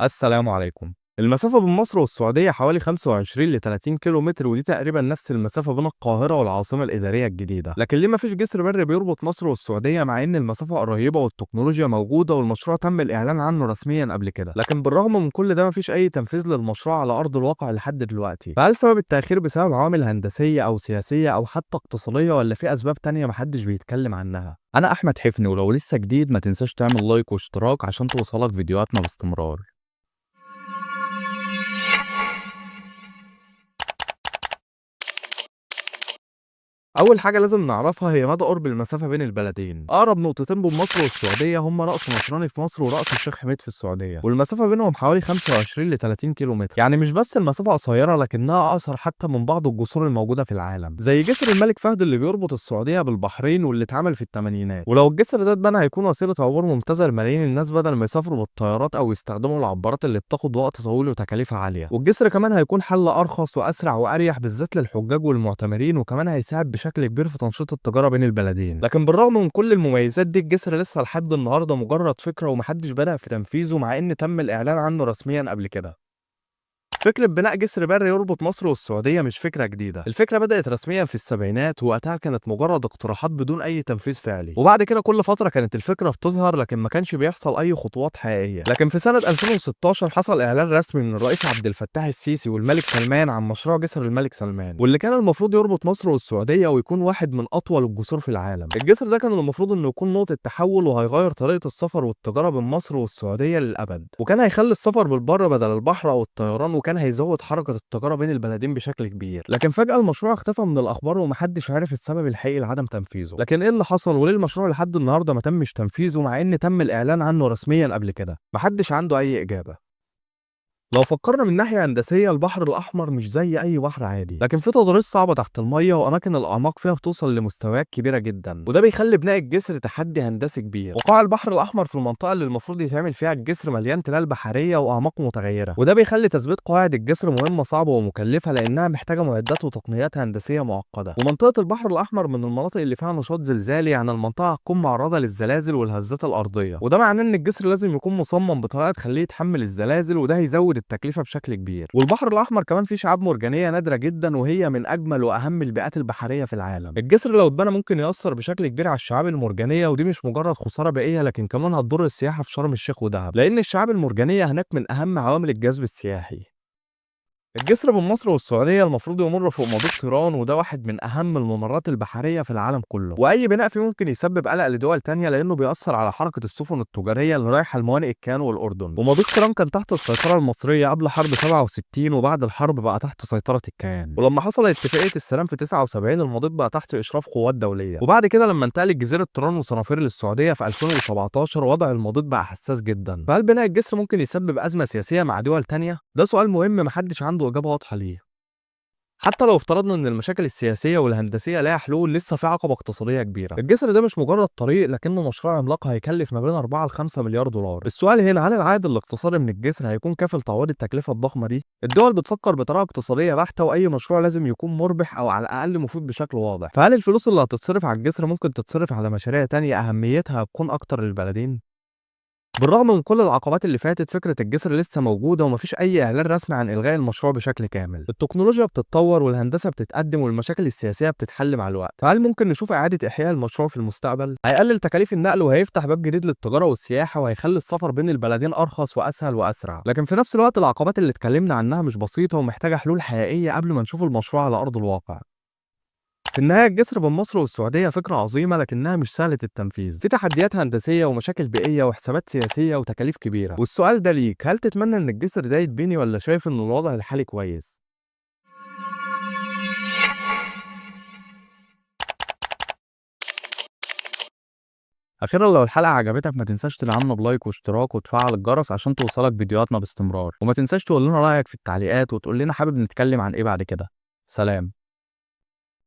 السلام عليكم. المسافة بين مصر والسعودية حوالي 25 ل 30 كيلو متر، ودي تقريبا نفس المسافة بين القاهرة والعاصمة الإدارية الجديدة. لكن ليه مفيش جسر بري بيربط مصر والسعودية مع إن المسافة قريبة والتكنولوجيا موجودة والمشروع تم الإعلان عنه رسميا قبل كده؟ لكن بالرغم من كل ده مفيش أي تنفيذ للمشروع على أرض الواقع لحد دلوقتي. فهل سبب التأخير بسبب عوامل هندسية أو سياسية أو حتى اقتصادية، ولا في أسباب تانية محدش بيتكلم عنها؟ أنا أحمد حفني، ولو لسه جديد ما تنساش تعمل لايك واشتراك عشان توصلك فيديوهاتنا باستمرار. أول حاجة لازم نعرفها هي مدى قرب المسافة بين البلدين. أقرب نقطتين بين مصر والسعودية هما رأس نصراني في مصر ورأس الشيخ حميد في السعودية، والمسافة بينهم حوالي 25 ل 30 كيلو متر. يعني مش بس المسافة قصيرة، لكنها أقصر حتى من بعض الجسور الموجودة في العالم، زي جسر الملك فهد اللي بيربط السعودية بالبحرين واللي اتعمل في الثمانينات. ولو الجسر ده اتبنى هيكون وسيلة عبور ممتازة لملايين الناس بدل ما يسافروا بالطيارات أو يستخدموا العبارات اللي بتاخد وقت طويل وتكاليفها عالية. والجسر كمان هيكون حل أرخص وأسرع وأريح بالذات للحجاج والمعتمرين، وكمان هيساعد بشكل كبير في تنشيط التجارة بين البلدين. لكن بالرغم من كل المميزات دي، الجسر لسه لحد النهارده مجرد فكرة ومحدش بدأ في تنفيذه، مع إن تم الإعلان عنه رسميا قبل كده. فكرة بناء جسر بري يربط مصر والسعودية مش فكرة جديدة. الفكرة بدأت رسميا في السبعينات، وقتها كانت مجرد اقتراحات بدون أي تنفيذ فعلي. وبعد كده كل فترة كانت الفكرة بتظهر، لكن ما كانش بيحصل أي خطوات حقيقية. لكن في سنة 2016 حصل إعلان رسمي من الرئيس عبد الفتاح السيسي والملك سلمان عن مشروع جسر الملك سلمان، واللي كان المفروض يربط مصر والسعودية ويكون واحد من أطول الجسور في العالم. الجسر ده كان المفروض إنه يكون نقطة تحول، وهيغير طريقة السفر والتجارة بين مصر والسعودية للأبد، وكان هيخلي السفر بالبر بدل البحر أو الطيران، وكان هيزود حركة التجارة بين البلدين بشكل كبير. لكن فجأة المشروع اختفى من الأخبار ومحدش عارف السبب الحقيقي لعدم تنفيذه. لكن إيه اللي حصل وليه المشروع لحد النهارده ما تمش تنفيذه مع إن تم الإعلان عنه رسميا قبل كده؟ محدش عنده أي إجابة. لو فكرنا من ناحية هندسية، البحر الأحمر مش زي أي بحر عادي، لكن في تضاريس صعبة تحت المية وأماكن الأعماق فيها بتوصل لمستويات كبيرة جدا، وده بيخلي بناء الجسر تحدي هندسي كبير. وقاع البحر الأحمر في المنطقة اللي المفروض يتعمل فيها الجسر مليان تلال بحرية وأعماق متغيرة، وده بيخلي تثبيت قواعد الجسر مهمة صعبة ومكلفة لأنها محتاجة معدات وتقنيات هندسية معقدة. ومنطقة البحر الأحمر من المناطق اللي فيها نشاط زلزالي، يعني المنطقة هتكون معرضة للزلازل والهزات الأرضية، وده معناه إن الجسر لازم يكون مصمم بطريقة تخليه يتحمل الزلازل، وده هيزود التكلفة بشكل كبير. والبحر الأحمر كمان فيه شعاب مرجانية نادرة جدا، وهي من أجمل وأهم البيئات البحرية في العالم. الجسر لو اتبنى ممكن يأثر بشكل كبير على الشعاب المرجانية، ودي مش مجرد خسارة بيئية لكن كمان هتضر السياحة في شرم الشيخ ودهب، لأن الشعاب المرجانية هناك من أهم عوامل الجذب السياحي. الجسر بين مصر والسعودية المفروض يمر فوق مضيق طيران، وده واحد من أهم الممرات البحرية في العالم كله، وأي بناء فيه ممكن يسبب قلق لدول تانية لأنه بيأثر على حركة السفن التجارية اللي رايحة لموانئ الكيان والأردن. ومضيق طيران كان تحت السيطرة المصرية قبل حرب 67، وبعد الحرب بقى تحت سيطرة الكيان، ولما حصلت اتفاقية السلام في 79 المضيق بقى تحت إشراف قوات دولية. وبعد كده لما انتقلت جزيرة طيران وصنافير للسعودية في 2017 وضع المضيق بقى حساس جدا. فهل بناء الجسر ممكن يسبب أزمة سياسية مع دول تانية؟ ده سؤال مهم محدش عنده إجابة واضحة ليه. حتى لو افترضنا ان المشاكل السياسيه والهندسيه لها حلول، لسه في عقبه اقتصاديه كبيره. الجسر ده مش مجرد طريق، لكنه مشروع عملاق هيكلف ما بين 4 ل 5 مليار دولار. السؤال هنا، هل العائد الاقتصادي من الجسر هيكون كافي لتعويض التكلفه الضخمه دي؟ الدول بتفكر بطريقه اقتصاديه بحته، واي مشروع لازم يكون مربح او على الاقل مفيد بشكل واضح. فهل الفلوس اللي هتتصرف على الجسر ممكن تتصرف على مشاريع تانية اهميتها هتكون اكتر للبلدين؟ بالرغم من كل العقبات اللي فاتت، فكرة الجسر لسه موجودة ومفيش أي إعلان رسمي عن إلغاء المشروع بشكل كامل. التكنولوجيا بتتطور والهندسة بتتقدم والمشاكل السياسية بتتحل مع الوقت. فهل ممكن نشوف إعادة إحياء المشروع في المستقبل؟ هيقلل تكاليف النقل وهيفتح باب جديد للتجارة والسياحة، وهيخلي السفر بين البلدين أرخص وأسهل وأسرع. لكن في نفس الوقت العقبات اللي اتكلمنا عنها مش بسيطة ومحتاجة حلول حقيقية قبل ما نشوف المشروع على أرض الواقع. في النهاية الجسر بين مصر والسعودية فكرة عظيمة، لكنها مش سهلة التنفيذ. في تحديات هندسية ومشاكل بيئية وحسابات سياسية وتكاليف كبيرة. والسؤال ده ليك، هل تتمنى ان الجسر ده يتبني ولا شايف ان الوضع الحالي كويس؟ أخيرا لو الحلقة عجبتك ما تنساش تدعمنا بلايك واشتراك وتفعل الجرس عشان توصلك فيديوهاتنا باستمرار، وما تنساش تقول لنا رأيك في التعليقات وتقول لنا حابب نتكلم عن ايه بعد كده. سلام.